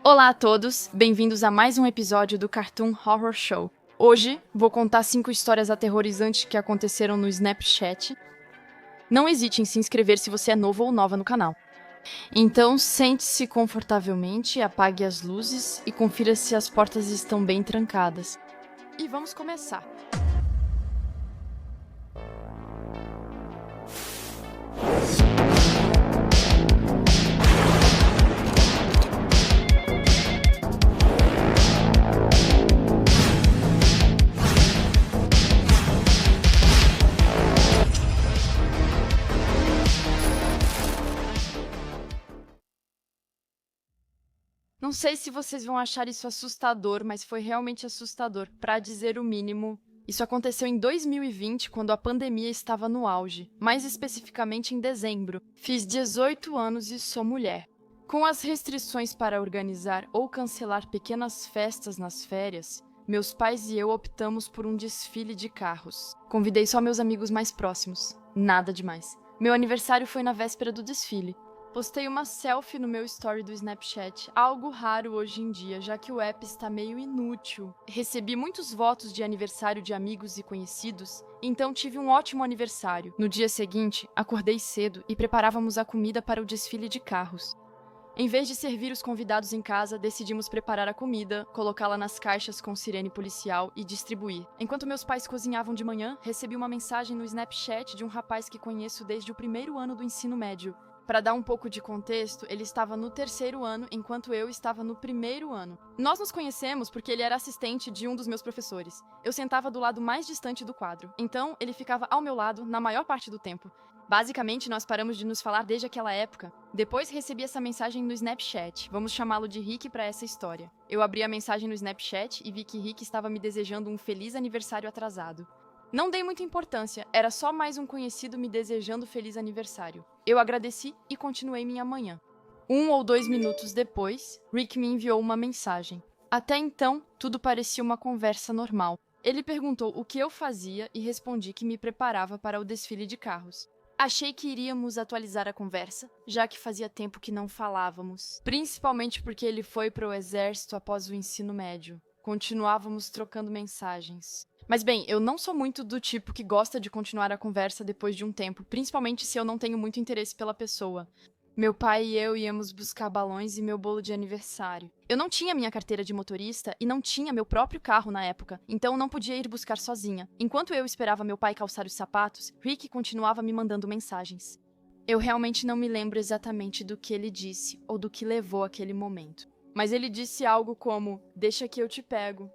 Olá a todos, bem-vindos a mais um episódio do Cartoon Horror Show. Hoje vou contar 5 histórias aterrorizantes que aconteceram no Snapchat. Não hesite em se inscrever se você é novo ou nova no canal. Então sente-se confortavelmente, apague as luzes e confira se as portas estão bem trancadas. E vamos começar. Não sei se vocês vão achar isso assustador, mas foi realmente assustador, pra dizer o mínimo. Isso aconteceu em 2020, quando a pandemia estava no auge, mais especificamente em dezembro. Fiz 18 anos e sou mulher. Com as restrições para organizar ou cancelar pequenas festas nas férias, meus pais e eu optamos por um desfile de carros. Convidei só meus amigos mais próximos. Nada demais. Meu aniversário foi na véspera do desfile. Postei uma selfie no meu story do Snapchat, algo raro hoje em dia, já que o app está meio inútil. Recebi muitos votos de aniversário de amigos e conhecidos, então tive um ótimo aniversário. No dia seguinte, acordei cedo e preparávamos a comida para o desfile de carros. Em vez de servir os convidados em casa, decidimos preparar a comida, colocá-la nas caixas com sirene policial e distribuir. Enquanto meus pais cozinhavam de manhã, recebi uma mensagem no Snapchat de um rapaz que conheço desde o primeiro ano do ensino médio. Para dar um pouco de contexto, ele estava no 3º ano, enquanto eu estava no 1º ano. Nós nos conhecemos porque ele era assistente de um dos meus professores. Eu sentava do lado mais distante do quadro, então ele ficava ao meu lado na maior parte do tempo. Basicamente, nós paramos de nos falar desde aquela época. Depois recebi essa mensagem no Snapchat. Vamos chamá-lo de Rick para essa história. Eu abri a mensagem no Snapchat e vi que Rick estava me desejando um feliz aniversário atrasado. Não dei muita importância, era só mais um conhecido me desejando feliz aniversário. Eu agradeci e continuei minha manhã. 1 ou 2 minutos depois, Rick me enviou uma mensagem. Até então, tudo parecia uma conversa normal. Ele perguntou o que eu fazia e respondi que me preparava para o desfile de carros. Achei que iríamos atualizar a conversa, já que fazia tempo que não falávamos. Principalmente porque ele foi para o exército após o ensino médio. Continuávamos trocando mensagens. Mas bem, eu não sou muito do tipo que gosta de continuar a conversa depois de um tempo, principalmente se eu não tenho muito interesse pela pessoa. Meu pai e eu íamos buscar balões e meu bolo de aniversário. Eu não tinha minha carteira de motorista e não tinha meu próprio carro na época, então não podia ir buscar sozinha. Enquanto eu esperava meu pai calçar os sapatos, Rick continuava me mandando mensagens. Eu realmente não me lembro exatamente do que ele disse ou do que levou aquele momento. Mas ele disse algo como, deixa que eu te pego.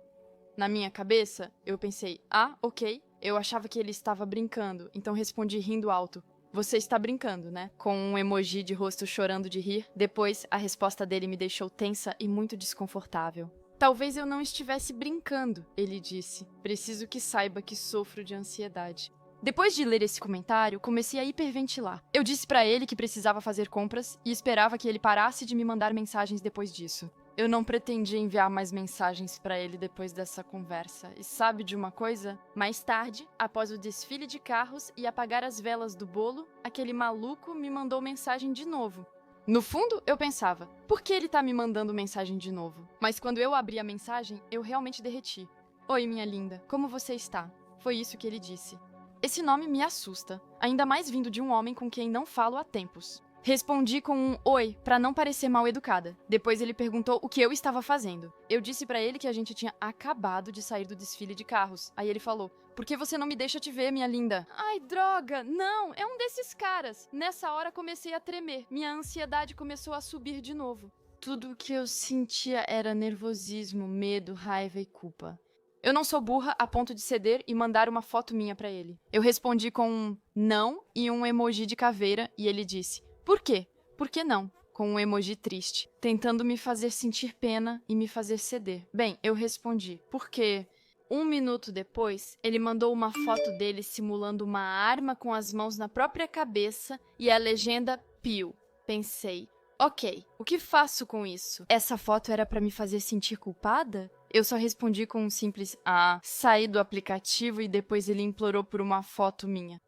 Na minha cabeça, eu pensei, ok. Eu achava que ele estava brincando, então respondi rindo alto. Você está brincando, né? Com um emoji de rosto chorando de rir. Depois, a resposta dele me deixou tensa e muito desconfortável. Talvez eu não estivesse brincando, ele disse. Preciso que saiba que sofro de ansiedade. Depois de ler esse comentário, comecei a hiperventilar. Eu disse pra ele que precisava fazer compras e esperava que ele parasse de me mandar mensagens depois disso. Eu não pretendia enviar mais mensagens pra ele depois dessa conversa. E sabe de uma coisa? Mais tarde, após o desfile de carros e apagar as velas do bolo, aquele maluco me mandou mensagem de novo. No fundo, eu pensava, por que ele tá me mandando mensagem de novo? Mas quando eu abri a mensagem, eu realmente derreti. Oi, minha linda, como você está? Foi isso que ele disse. Esse nome me assusta, ainda mais vindo de um homem com quem não falo há tempos. Respondi com um oi, pra não parecer mal educada. Depois ele perguntou o que eu estava fazendo. Eu disse pra ele que a gente tinha acabado de sair do desfile de carros. Aí ele falou, por que você não me deixa te ver, minha linda? Ai, droga, não, é um desses caras. Nessa hora comecei a tremer. Minha ansiedade começou a subir de novo. Tudo o que eu sentia era nervosismo, medo, raiva e culpa. Eu não sou burra a ponto de ceder e mandar uma foto minha pra ele. Eu respondi com um não e um emoji de caveira e ele disse, por quê? Por que não? Com um emoji triste, tentando me fazer sentir pena e me fazer ceder. Bem, eu respondi, porque 1 minuto depois, ele mandou uma foto dele simulando uma arma com as mãos na própria cabeça e a legenda Pio. Pensei, ok, o que faço com isso? Essa foto era pra me fazer sentir culpada? Eu só respondi com um simples saí do aplicativo e depois ele implorou por uma foto minha.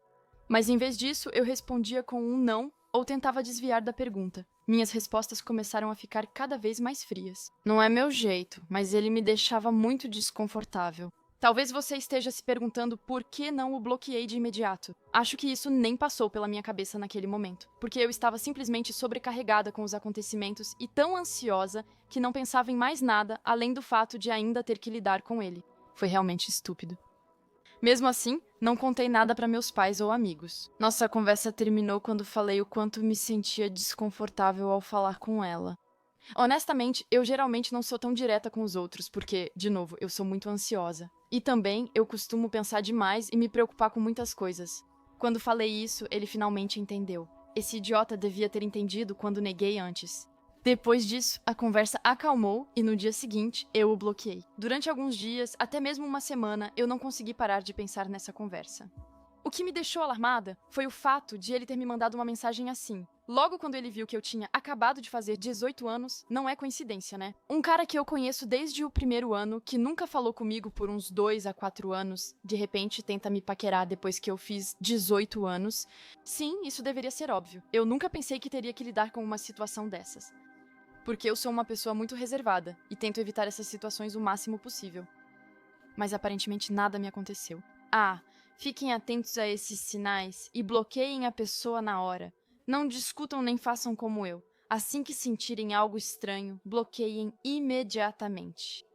Mas em vez disso, eu respondia com um não ou tentava desviar da pergunta. Minhas respostas começaram a ficar cada vez mais frias. Não é meu jeito, mas ele me deixava muito desconfortável. Talvez você esteja se perguntando por que não o bloqueei de imediato. Acho que isso nem passou pela minha cabeça naquele momento, porque eu estava simplesmente sobrecarregada com os acontecimentos e tão ansiosa que não pensava em mais nada além do fato de ainda ter que lidar com ele. Foi realmente estúpido. Mesmo assim, não contei nada para meus pais ou amigos. Nossa conversa terminou quando falei o quanto me sentia desconfortável ao falar com ela. Honestamente, eu geralmente não sou tão direta com os outros, porque, de novo, eu sou muito ansiosa. E também, eu costumo pensar demais e me preocupar com muitas coisas. Quando falei isso, ele finalmente entendeu. Esse idiota devia ter entendido quando neguei antes. Depois disso, a conversa acalmou e no dia seguinte, eu o bloqueei. Durante alguns dias, até mesmo uma semana, eu não consegui parar de pensar nessa conversa. O que me deixou alarmada foi o fato de ele ter me mandado uma mensagem assim. Logo quando ele viu que eu tinha acabado de fazer 18 anos, não é coincidência, né? Um cara que eu conheço desde o primeiro ano, que nunca falou comigo por uns 2 a 4 anos, de repente tenta me paquerar depois que eu fiz 18 anos. Sim, isso deveria ser óbvio. Eu nunca pensei que teria que lidar com uma situação dessas. Porque eu sou uma pessoa muito reservada e tento evitar essas situações o máximo possível. Mas aparentemente nada me aconteceu. Fiquem atentos a esses sinais e bloqueiem a pessoa na hora. Não discutam nem façam como eu. Assim que sentirem algo estranho, bloqueiem imediatamente.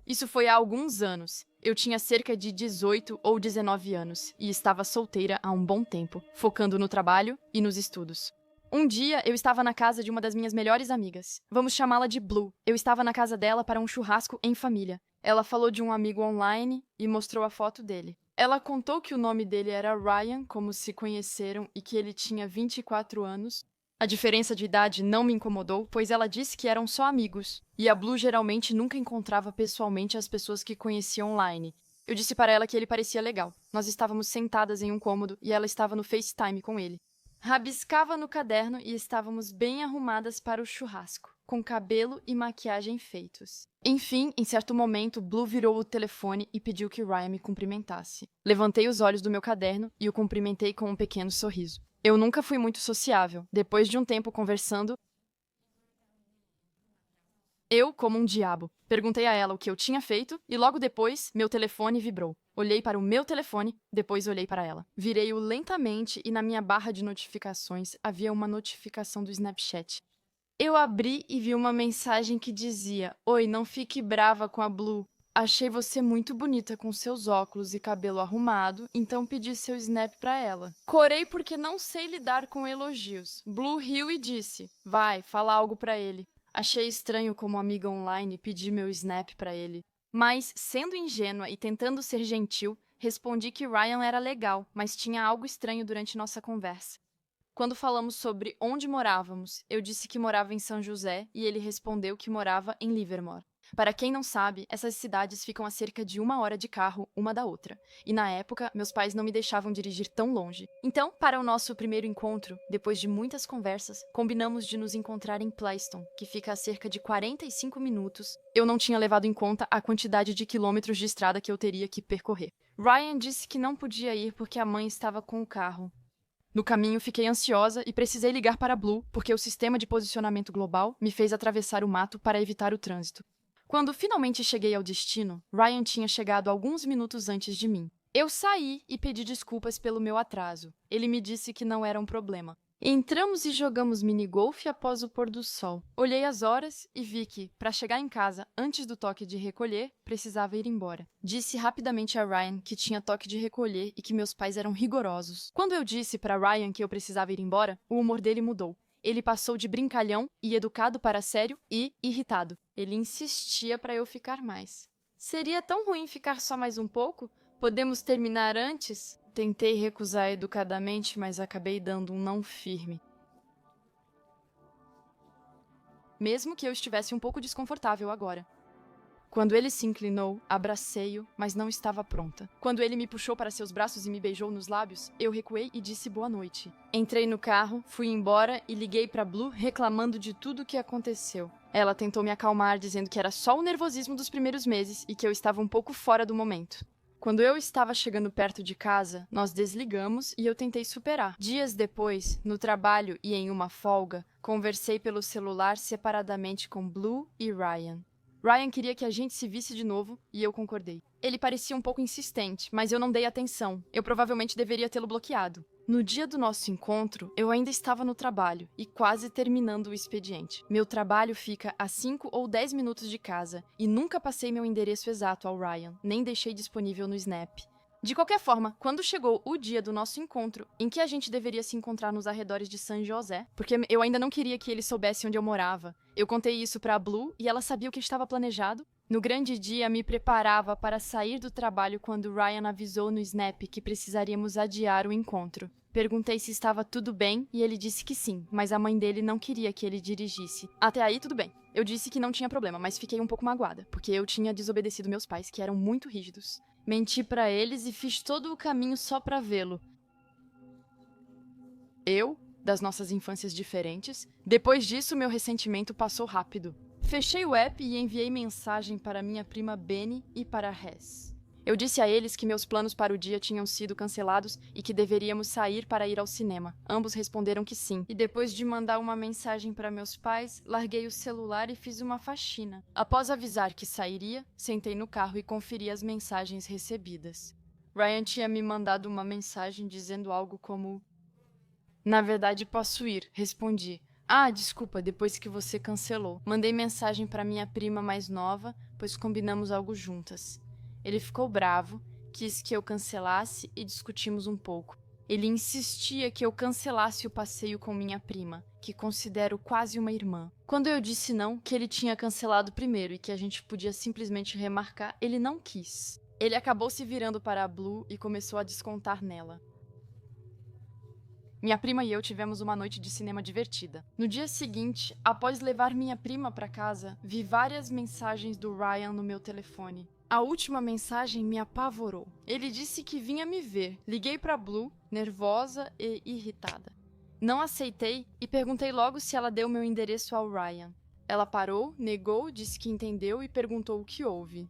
Isso foi há alguns anos. Eu tinha cerca de 18 ou 19 anos e estava solteira há um bom tempo, focando no trabalho e nos estudos. Um dia, eu estava na casa de uma das minhas melhores amigas. Vamos chamá-la de Blue. Eu estava na casa dela para um churrasco em família. Ela falou de um amigo online e mostrou a foto dele. Ela contou que o nome dele era Ryan, como se conheceram, e que ele tinha 24 anos. A diferença de idade não me incomodou, pois ela disse que eram só amigos. E a Blue geralmente nunca encontrava pessoalmente as pessoas que conhecia online. Eu disse para ela que ele parecia legal. Nós estávamos sentadas em um cômodo e ela estava no FaceTime com ele. Rabiscava no caderno e estávamos bem arrumadas para o churrasco, com cabelo e maquiagem feitos. Enfim, em certo momento, Blue virou o telefone e pediu que Ryan me cumprimentasse. Levantei os olhos do meu caderno e o cumprimentei com um pequeno sorriso. Eu nunca fui muito sociável. Depois de um tempo conversando, eu, como um diabo, perguntei a ela o que eu tinha feito e logo depois, meu telefone vibrou. Olhei para o meu telefone, depois olhei para ela. Virei-o lentamente e na minha barra de notificações havia uma notificação do Snapchat. Eu abri e vi uma mensagem que dizia: "Oi, não fique brava com a Blue. Achei você muito bonita com seus óculos e cabelo arrumado, então pedi seu snap para ela. Corei porque não sei lidar com elogios." Blue riu e disse: "Vai, fala algo para ele." Achei estranho como amiga online pedir meu snap para ele. Mas, sendo ingênua e tentando ser gentil, respondi que Ryan era legal, mas tinha algo estranho durante nossa conversa. Quando falamos sobre onde morávamos, eu disse que morava em São José e ele respondeu que morava em Livermore. Para quem não sabe, essas cidades ficam a cerca de 1 hora de carro uma da outra. E na época, meus pais não me deixavam dirigir tão longe. Então, para o nosso primeiro encontro, depois de muitas conversas, combinamos de nos encontrar em Pleaston, que fica a cerca de 45 minutos. Eu não tinha levado em conta a quantidade de quilômetros de estrada que eu teria que percorrer. Ryan disse que não podia ir porque a mãe estava com o carro. No caminho, fiquei ansiosa e precisei ligar para Blue, porque o sistema de posicionamento global me fez atravessar o mato para evitar o trânsito. Quando finalmente cheguei ao destino, Ryan tinha chegado alguns minutos antes de mim. Eu saí e pedi desculpas pelo meu atraso. Ele me disse que não era um problema. Entramos e jogamos minigolfe após o pôr do sol. Olhei as horas e vi que, para chegar em casa antes do toque de recolher, precisava ir embora. Disse rapidamente a Ryan que tinha toque de recolher e que meus pais eram rigorosos. Quando eu disse para Ryan que eu precisava ir embora, o humor dele mudou. Ele passou de brincalhão e educado para sério e irritado. Ele insistia para eu ficar mais. Seria tão ruim ficar só mais um pouco? Podemos terminar antes? Tentei recusar educadamente, mas acabei dando um não firme. Mesmo que eu estivesse um pouco desconfortável agora. Quando ele se inclinou, abracei-o, mas não estava pronta. Quando ele me puxou para seus braços e me beijou nos lábios, eu recuei e disse boa noite. Entrei no carro, fui embora e liguei para Blue reclamando de tudo o que aconteceu. Ela tentou me acalmar, dizendo que era só o nervosismo dos primeiros meses e que eu estava um pouco fora do momento. Quando eu estava chegando perto de casa, nós desligamos e eu tentei superar. Dias depois, no trabalho e em uma folga, conversei pelo celular separadamente com Blue e Ryan. Ryan queria que a gente se visse de novo e eu concordei. Ele parecia um pouco insistente, mas eu não dei atenção. Eu provavelmente deveria tê-lo bloqueado. No dia do nosso encontro, eu ainda estava no trabalho e quase terminando o expediente. Meu trabalho fica a 5 ou 10 minutos de casa e nunca passei meu endereço exato ao Ryan, nem deixei disponível no Snap. De qualquer forma, quando chegou o dia do nosso encontro, em que a gente deveria se encontrar nos arredores de San José, porque eu ainda não queria que ele soubesse onde eu morava, eu contei isso pra Blue e ela sabia o que estava planejado. No grande dia, me preparava para sair do trabalho quando Ryan avisou no Snap que precisaríamos adiar o encontro. Perguntei se estava tudo bem e ele disse que sim, mas a mãe dele não queria que ele dirigisse. Até aí, tudo bem. Eu disse que não tinha problema, mas fiquei um pouco magoada, porque eu tinha desobedecido meus pais, que eram muito rígidos. Menti pra eles e fiz todo o caminho só pra vê-lo. Das nossas infâncias diferentes. Depois disso, meu ressentimento passou rápido. Fechei o app e enviei mensagem para minha prima Benny e para Hess. Eu disse a eles que meus planos para o dia tinham sido cancelados e que deveríamos sair para ir ao cinema. Ambos responderam que sim. E depois de mandar uma mensagem para meus pais, larguei o celular e fiz uma faxina. Após avisar que sairia, sentei no carro e conferi as mensagens recebidas. Ryan tinha me mandado uma mensagem dizendo algo como: "Na verdade, posso ir", respondi. "Ah, desculpa, depois que você cancelou." Mandei mensagem para minha prima mais nova, pois combinamos algo juntas. Ele ficou bravo, quis que eu cancelasse e discutimos um pouco. Ele insistia que eu cancelasse o passeio com minha prima, que considero quase uma irmã. Quando eu disse não, que ele tinha cancelado primeiro e que a gente podia simplesmente remarcar, ele não quis. Ele acabou se virando para a Blue e começou a descontar nela. Minha prima e eu tivemos uma noite de cinema divertida. No dia seguinte, após levar minha prima para casa, vi várias mensagens do Ryan no meu telefone. A última mensagem me apavorou. Ele disse que vinha me ver. Liguei para Blue, nervosa e irritada. Não aceitei e perguntei logo se ela deu meu endereço ao Ryan. Ela parou, negou, disse que entendeu e perguntou o que houve.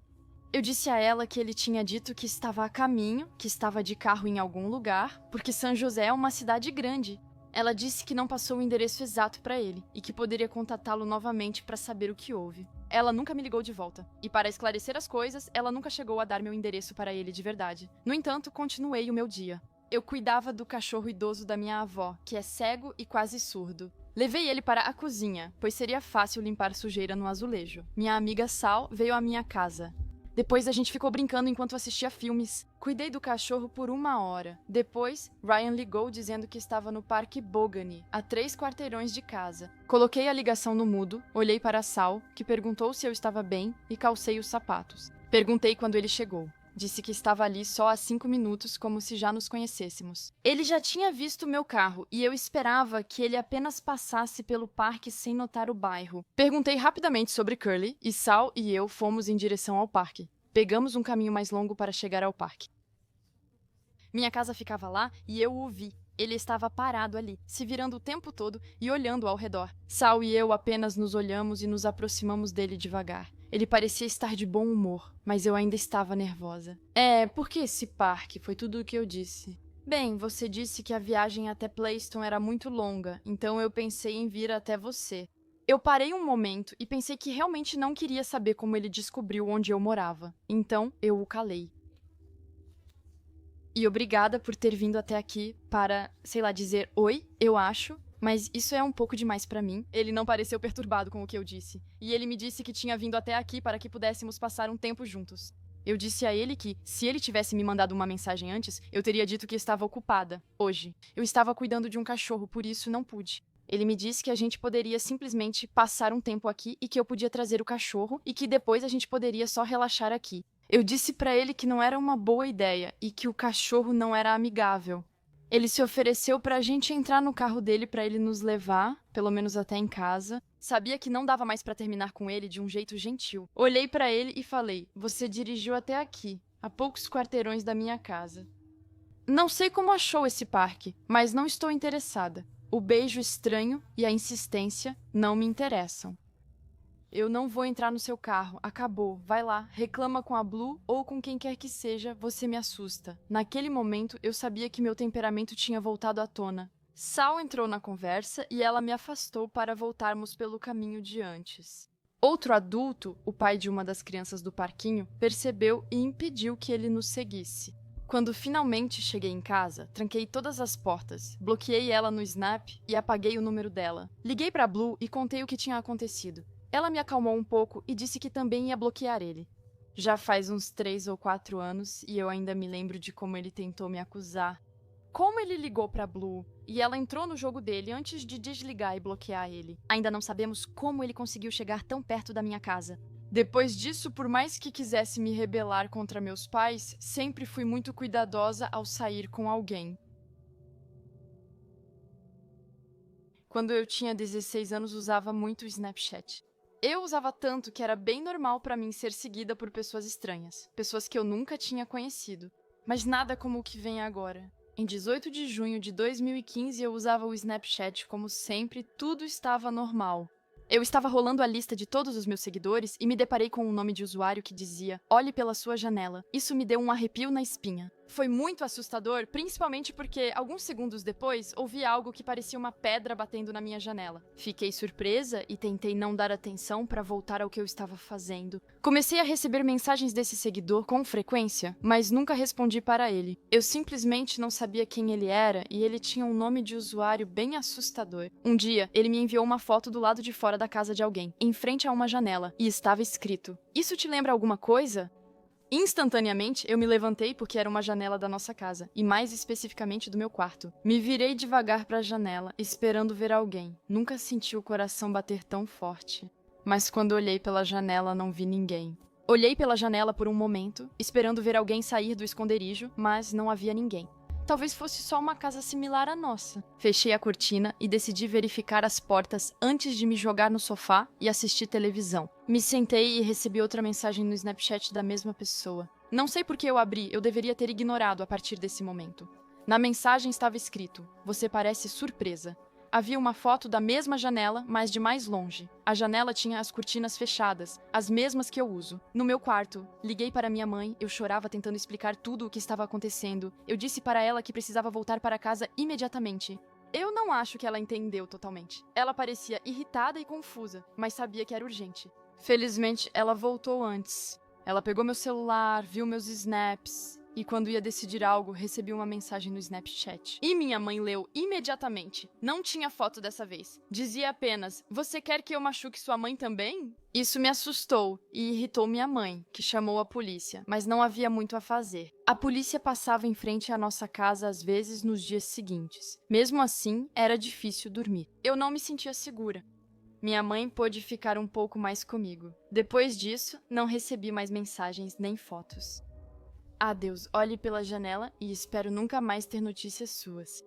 Eu disse a ela que ele tinha dito que estava a caminho, que estava de carro em algum lugar, porque São José é uma cidade grande. Ela disse que não passou o endereço exato para ele e que poderia contatá-lo novamente para saber o que houve. Ela nunca me ligou de volta, e para esclarecer as coisas, ela nunca chegou a dar meu endereço para ele de verdade. No entanto, continuei o meu dia. Eu cuidava do cachorro idoso da minha avó, que é cego e quase surdo. Levei ele para a cozinha, pois seria fácil limpar sujeira no azulejo. Minha amiga Sal veio à minha casa. Depois a gente ficou brincando enquanto assistia filmes. Cuidei do cachorro por 1 hora. Depois, Ryan ligou dizendo que estava no Parque Bogany, a 3 quarteirões de casa. Coloquei a ligação no mudo, olhei para Sal, que perguntou se eu estava bem, e calcei os sapatos. Perguntei quando ele chegou. Disse que estava ali só há 5 minutos, como se já nos conhecêssemos. Ele já tinha visto meu carro, e eu esperava que ele apenas passasse pelo parque sem notar o bairro. Perguntei rapidamente sobre Curly, e Sal e eu fomos em direção ao parque. Pegamos um caminho mais longo para chegar ao parque. Minha casa ficava lá e eu o vi. Ele estava parado ali, se virando o tempo todo e olhando ao redor. Sal e eu apenas nos olhamos e nos aproximamos dele devagar. Ele parecia estar de bom humor, mas eu ainda estava nervosa. Por que esse parque? Foi tudo o que eu disse. Bem, você disse que a viagem até Playston era muito longa, então eu pensei em vir até você. Eu parei um momento e pensei que realmente não queria saber como ele descobriu onde eu morava. Então, eu o calei. E obrigada por ter vindo até aqui para, sei lá, dizer oi, eu acho. Mas isso é um pouco demais pra mim. Ele não pareceu perturbado com o que eu disse. E ele me disse que tinha vindo até aqui para que pudéssemos passar um tempo juntos. Eu disse a ele que, se ele tivesse me mandado uma mensagem antes, eu teria dito que estava ocupada, hoje. Eu estava cuidando de um cachorro, por isso não pude. Ele me disse que a gente poderia simplesmente passar um tempo aqui e que eu podia trazer o cachorro e que depois a gente poderia só relaxar aqui. Eu disse pra ele que não era uma boa ideia e que o cachorro não era amigável. Ele se ofereceu pra gente entrar no carro dele pra ele nos levar, pelo menos até em casa. Sabia que não dava mais pra terminar com ele de um jeito gentil. Olhei pra ele e falei: "Você dirigiu até aqui, a poucos quarteirões da minha casa. Não sei como achou esse parque, mas não estou interessada. O beijo estranho e a insistência não me interessam." Eu não vou entrar no seu carro. Acabou. Vai lá. Reclama com a Blue ou com quem quer que seja. Você me assusta. Naquele momento, eu sabia que meu temperamento tinha voltado à tona. Sal entrou na conversa e ela me afastou para voltarmos pelo caminho de antes. Outro adulto, o pai de uma das crianças do parquinho, percebeu e impediu que ele nos seguisse. Quando finalmente cheguei em casa, tranquei todas as portas, bloqueei ela no Snap e apaguei o número dela. Liguei para Blue e contei o que tinha acontecido. Ela me acalmou um pouco e disse que também ia bloquear ele. Já faz uns 3 ou 4 anos e eu ainda me lembro de como ele tentou me acusar. Como ele ligou pra Blue e ela entrou no jogo dele antes de desligar e bloquear ele. Ainda não sabemos como ele conseguiu chegar tão perto da minha casa. Depois disso, por mais que quisesse me rebelar contra meus pais, sempre fui muito cuidadosa ao sair com alguém. Quando eu tinha 16 anos, usava muito o Snapchat. Eu usava tanto que era bem normal pra mim ser seguida por pessoas estranhas, pessoas que eu nunca tinha conhecido. Mas nada como o que vem agora. Em 18 de junho de 2015, eu usava o Snapchat como sempre, tudo estava normal. Eu estava rolando a lista de todos os meus seguidores e me deparei com um nome de usuário que dizia "Olhe pela sua janela". Isso me deu um arrepio na espinha. Foi muito assustador, principalmente porque, alguns segundos depois, ouvi algo que parecia uma pedra batendo na minha janela. Fiquei surpresa e tentei não dar atenção para voltar ao que eu estava fazendo. Comecei a receber mensagens desse seguidor com frequência, mas nunca respondi para ele. Eu simplesmente não sabia quem ele era e ele tinha um nome de usuário bem assustador. Um dia, ele me enviou uma foto do lado de fora da casa de alguém, em frente a uma janela, e estava escrito: "Isso te lembra alguma coisa?" Instantaneamente, eu me levantei porque era uma janela da nossa casa, e mais especificamente do meu quarto. Me virei devagar para a janela, esperando ver alguém. Nunca senti o coração bater tão forte. Mas quando olhei pela janela, não vi ninguém. Olhei pela janela por um momento, esperando ver alguém sair do esconderijo, mas não havia ninguém. Talvez fosse só uma casa similar à nossa. Fechei a cortina e decidi verificar as portas antes de me jogar no sofá e assistir televisão. Me sentei e recebi outra mensagem no Snapchat da mesma pessoa. Não sei por que eu abri, eu deveria ter ignorado a partir desse momento. Na mensagem estava escrito: "Você parece surpresa." Havia uma foto da mesma janela, mas de mais longe. A janela tinha as cortinas fechadas, as mesmas que eu uso. No meu quarto, liguei para minha mãe, eu chorava tentando explicar tudo o que estava acontecendo. Eu disse para ela que precisava voltar para casa imediatamente. Eu não acho que ela entendeu totalmente. Ela parecia irritada e confusa, mas sabia que era urgente. Felizmente, ela voltou antes. Ela pegou meu celular, viu meus snaps, e quando ia decidir algo, recebi uma mensagem no Snapchat. E minha mãe leu imediatamente. Não tinha foto dessa vez. Dizia apenas: "Você quer que eu machuque sua mãe também?" Isso me assustou e irritou minha mãe, que chamou a polícia, mas não havia muito a fazer. A polícia passava em frente à nossa casa às vezes nos dias seguintes. Mesmo assim, era difícil dormir. Eu não me sentia segura. Minha mãe pôde ficar um pouco mais comigo. Depois disso, não recebi mais mensagens nem fotos. Adeus, olhe pela janela e espero nunca mais ter notícias suas.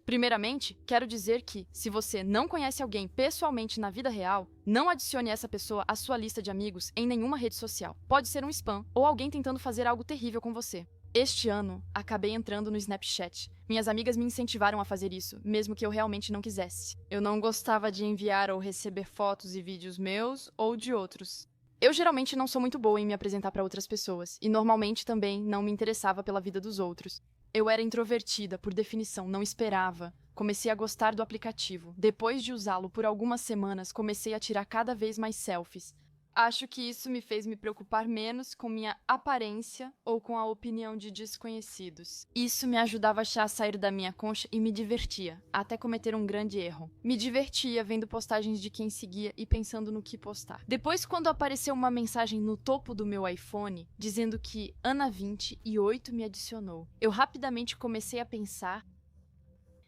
Primeiramente, quero dizer que, se você não conhece alguém pessoalmente na vida real, não adicione essa pessoa à sua lista de amigos em nenhuma rede social. Pode ser um spam ou alguém tentando fazer algo terrível com você. Este ano, acabei entrando no Snapchat. Minhas amigas me incentivaram a fazer isso, mesmo que eu realmente não quisesse. Eu não gostava de enviar ou receber fotos e vídeos meus ou de outros. Eu geralmente não sou muito boa em me apresentar para outras pessoas, e normalmente também não me interessava pela vida dos outros. Eu era introvertida, por definição, não esperava. Comecei a gostar do aplicativo. Depois de usá-lo por algumas semanas, comecei a tirar cada vez mais selfies. Acho que isso me fez me preocupar menos com minha aparência ou com a opinião de desconhecidos. Isso me ajudava a achar a sair da minha concha e me divertia, até cometer um grande erro. Me divertia vendo postagens de quem seguia e pensando no que postar. Depois, quando apareceu uma mensagem no topo do meu iPhone, dizendo que Ana28 me adicionou, eu rapidamente comecei a pensar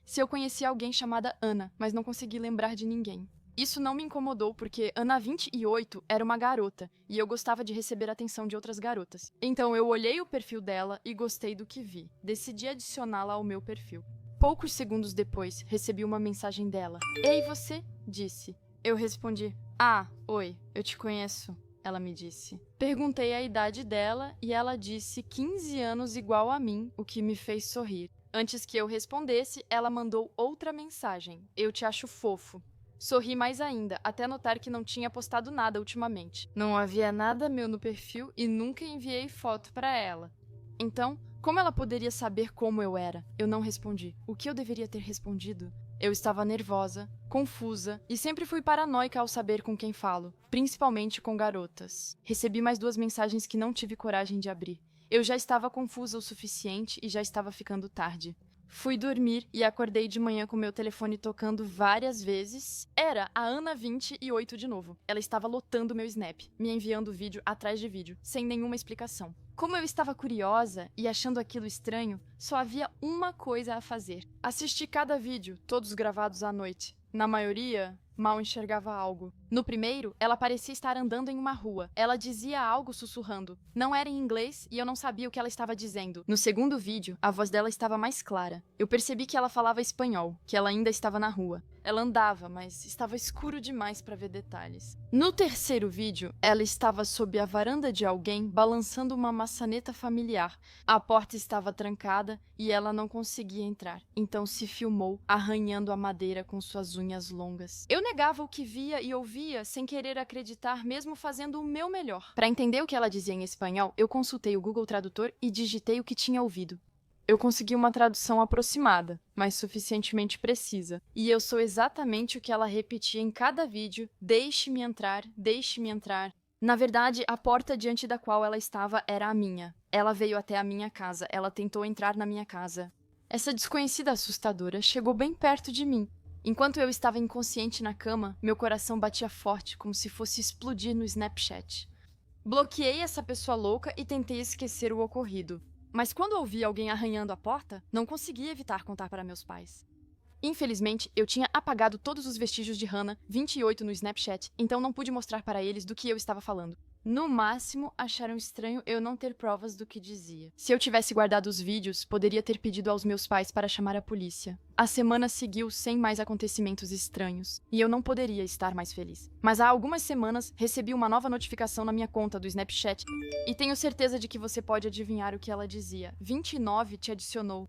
se eu conhecia alguém chamada Ana, mas não consegui lembrar de ninguém. Isso não me incomodou porque Ana28 era uma garota e eu gostava de receber a atenção de outras garotas. Então eu olhei o perfil dela e gostei do que vi. Decidi adicioná-la ao meu perfil. Poucos segundos depois, recebi uma mensagem dela. "Ei, você?" disse. Eu respondi: "Ah, oi, eu te conheço", ela me disse. Perguntei a idade dela e ela disse 15 anos igual a mim, o que me fez sorrir. Antes que eu respondesse, ela mandou outra mensagem. "Eu te acho fofo." Sorri mais ainda, até notar que não tinha postado nada ultimamente. Não havia nada meu no perfil e nunca enviei foto para ela. Então, como ela poderia saber como eu era? Eu não respondi. O que eu deveria ter respondido? Eu estava nervosa, confusa e sempre fui paranoica ao saber com quem falo, principalmente com garotas. Recebi mais 2 mensagens que não tive coragem de abrir. Eu já estava confusa o suficiente e já estava ficando tarde. Fui dormir e acordei de manhã com meu telefone tocando várias vezes. Era a Ana28 de novo. Ela estava lotando meu Snap, me enviando vídeo atrás de vídeo, sem nenhuma explicação. Como eu estava curiosa e achando aquilo estranho, só havia uma coisa a fazer: assistir cada vídeo, todos gravados à noite. Na maioria, mal enxergava algo. No primeiro, ela parecia estar andando em uma rua. Ela dizia algo sussurrando. Não era em inglês e eu não sabia o que ela estava dizendo. No segundo vídeo, a voz dela estava mais clara. Eu percebi que ela falava espanhol, que ela ainda estava na rua. Ela andava, mas estava escuro demais para ver detalhes. No terceiro vídeo, ela estava sob a varanda de alguém balançando uma maçaneta familiar. A porta estava trancada e ela não conseguia entrar. Então se filmou arranhando a madeira com suas unhas longas. Eu negava o que via e ouvia sem querer acreditar, mesmo fazendo o meu melhor. Para entender o que ela dizia em espanhol, eu consultei o Google Tradutor e digitei o que tinha ouvido. Eu consegui uma tradução aproximada, mas suficientemente precisa. E eu sou exatamente o que ela repetia em cada vídeo: deixe-me entrar, deixe-me entrar. Na verdade, a porta diante da qual ela estava era a minha. Ela veio até a minha casa, ela tentou entrar na minha casa. Essa desconhecida assustadora chegou bem perto de mim. Enquanto eu estava inconsciente na cama, meu coração batia forte, como se fosse explodir no Snapchat. Bloqueei essa pessoa louca e tentei esquecer o ocorrido. Mas quando ouvi alguém arranhando a porta, não consegui evitar contar para meus pais. Infelizmente, eu tinha apagado todos os vestígios de Hannah28 no Snapchat, então não pude mostrar para eles do que eu estava falando. No máximo, acharam estranho eu não ter provas do que dizia. Se eu tivesse guardado os vídeos, poderia ter pedido aos meus pais para chamar a polícia. A semana seguiu sem mais acontecimentos estranhos, e eu não poderia estar mais feliz. Mas há algumas semanas, recebi uma nova notificação na minha conta do Snapchat, e tenho certeza de que você pode adivinhar o que ela dizia. 29 te adicionou.